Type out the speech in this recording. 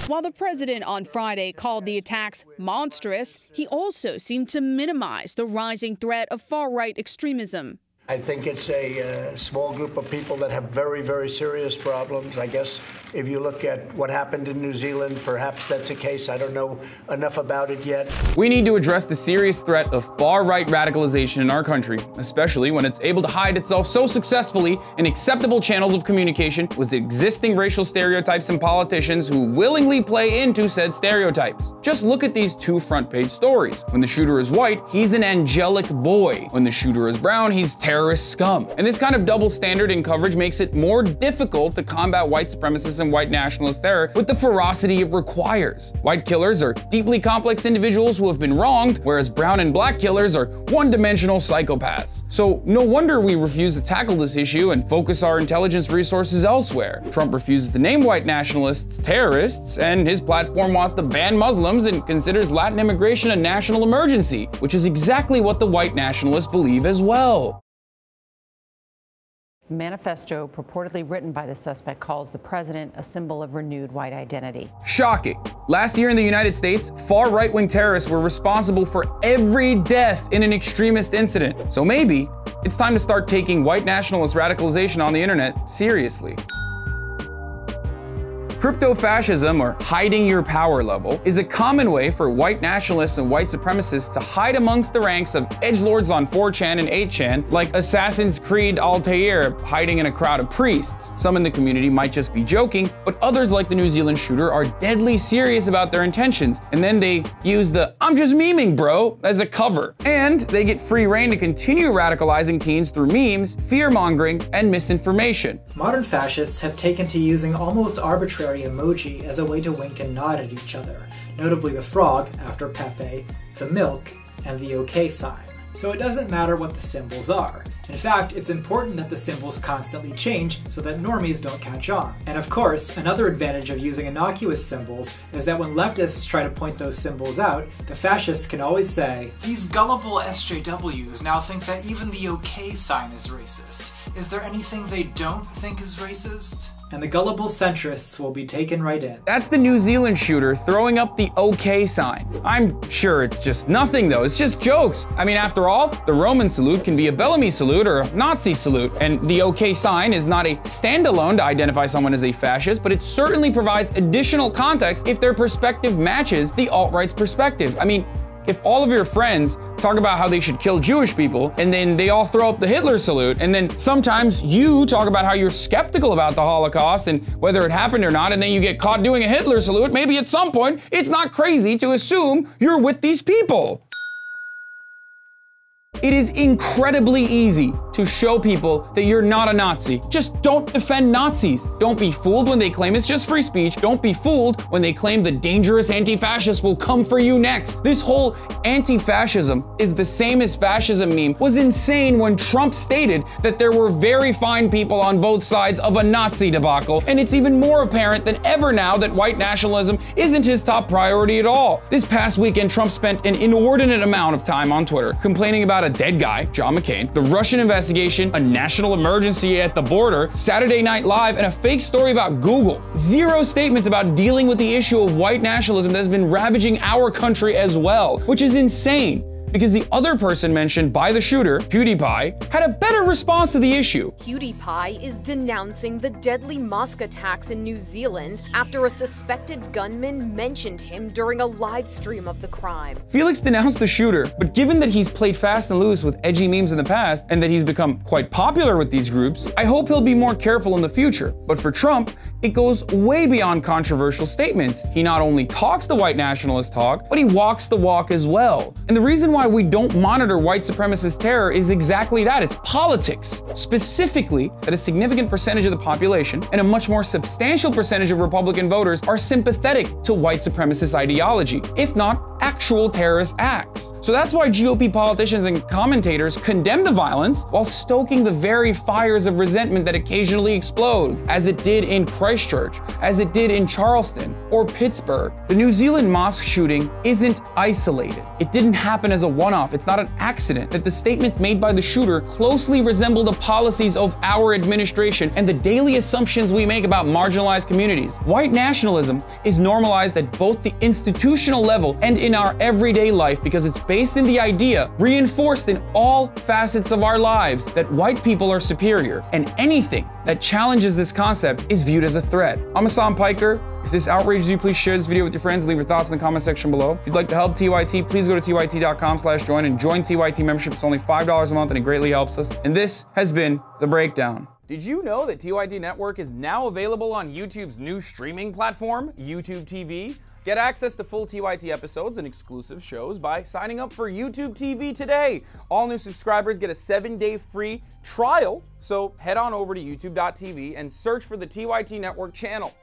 While the president on Friday called the attacks monstrous, he also seemed to minimize the rising threat of far-right extremism. I think it's a small group of people that have very, very serious problems. I guess if you look at what happened in New Zealand, perhaps that's a case. I don't know enough about it yet. We need to address the serious threat of far-right radicalization in our country, especially when it's able to hide itself so successfully in acceptable channels of communication with existing racial stereotypes and politicians who willingly play into said stereotypes. Just look at these two front-page stories. When the shooter is white, he's an angelic boy. When the shooter is brown, he's terrorist scum. And this kind of double standard in coverage makes it more difficult to combat white supremacist and white nationalist terror with the ferocity it requires. White killers are deeply complex individuals who have been wronged, whereas brown and black killers are one-dimensional psychopaths. So no wonder we refuse to tackle this issue and focus our intelligence resources elsewhere. Trump refuses to name white nationalists terrorists, and his platform wants to ban Muslims and considers Latin immigration a national emergency, which is exactly what the white nationalists believe as well. Manifesto purportedly written by the suspect calls the president a symbol of renewed white identity. Shocking. Last year in the United States, far right-wing terrorists were responsible for every death in an extremist incident. So maybe it's time to start taking white nationalist radicalization on the internet seriously. Crypto-fascism, or hiding your power level, is a common way for white nationalists and white supremacists to hide amongst the ranks of edgelords on 4chan and 8chan, like Assassin's Creed Altair hiding in a crowd of priests. Some in the community might just be joking, but others, like the New Zealand shooter, are deadly serious about their intentions, and then they use the "I'm just memeing, bro" as a cover. And they get free rein to continue radicalizing teens through memes, fear-mongering, and misinformation. Modern fascists have taken to using almost arbitrary emoji as a way to wink and nod at each other, notably the frog after Pepe, the milk, and the OK sign. So it doesn't matter what the symbols are. In fact, it's important that the symbols constantly change so that normies don't catch on. And of course, another advantage of using innocuous symbols is that when leftists try to point those symbols out, the fascists can always say, "These gullible SJWs now think that even the OK sign is racist. Is there anything they don't think is racist?" And the gullible centrists will be taken right in. That's the New Zealand shooter throwing up the OK sign. I'm sure it's just nothing though, it's just jokes. I mean, after all, the Roman salute can be a Bellamy salute or a Nazi salute, and the OK sign is not a standalone to identify someone as a fascist, but it certainly provides additional context if their perspective matches the alt-right's perspective. I mean, if all of your friends talk about how they should kill Jewish people, and then they all throw up the Hitler salute, and then sometimes you talk about how you're skeptical about the Holocaust and whether it happened or not, and then you get caught doing a Hitler salute, maybe at some point it's not crazy to assume you're with these people. It is incredibly easy to show people that you're not a Nazi. Just don't defend Nazis. Don't be fooled when they claim it's just free speech. Don't be fooled when they claim the dangerous anti-fascists will come for you next. This whole anti-fascism is the same as fascism meme was insane when Trump stated that there were very fine people on both sides of a Nazi debacle, and it's even more apparent than ever now that white nationalism isn't his top priority at all. This past weekend, Trump spent an inordinate amount of time on Twitter complaining about a dead guy, John McCain, the Russian investigation, a national emergency at the border, Saturday Night Live, and a fake story about Google. Zero statements about dealing with the issue of white nationalism that has been ravaging our country as well, which is insane. Because the other person mentioned by the shooter, PewDiePie, had a better response to the issue. PewDiePie is denouncing the deadly mosque attacks in New Zealand after a suspected gunman mentioned him during a live stream of the crime. Felix denounced the shooter, but given that he's played fast and loose with edgy memes in the past and that he's become quite popular with these groups, I hope he'll be more careful in the future. But for Trump, it goes way beyond controversial statements. He not only talks the white nationalist talk, but he walks the walk as well. And the reason why we don't monitor white supremacist terror is exactly that. It's politics. Specifically, that a significant percentage of the population and a much more substantial percentage of Republican voters are sympathetic to white supremacist ideology, if not actual terrorist acts. So that's why GOP politicians and commentators condemn the violence while stoking the very fires of resentment that occasionally explode, as it did in Christchurch, as it did in Charleston or Pittsburgh. The New Zealand mosque shooting isn't isolated. It didn't happen as a one-off. It's not an accident that the statements made by the shooter closely resemble the policies of our administration and the daily assumptions we make about marginalized communities. White nationalism is normalized at both the institutional level and in our everyday life because it's based in the idea, reinforced in all facets of our lives, that white people are superior, and anything that challenges this concept is viewed as a threat. I'm Hasan Piker. If this outrages you, please share this video with your friends and leave your thoughts in the comment section below. If you'd like to help TYT, please go to tyt.com/join and join TYT membership. It's only $5 a month and it greatly helps us. And this has been The Breakdown. Did you know that TYT Network is now available on YouTube's new streaming platform, YouTube TV? Get access to full TYT episodes and exclusive shows by signing up for YouTube TV today. All new subscribers get a 7-day free trial, so head on over to youtube.tv and search for the TYT Network channel.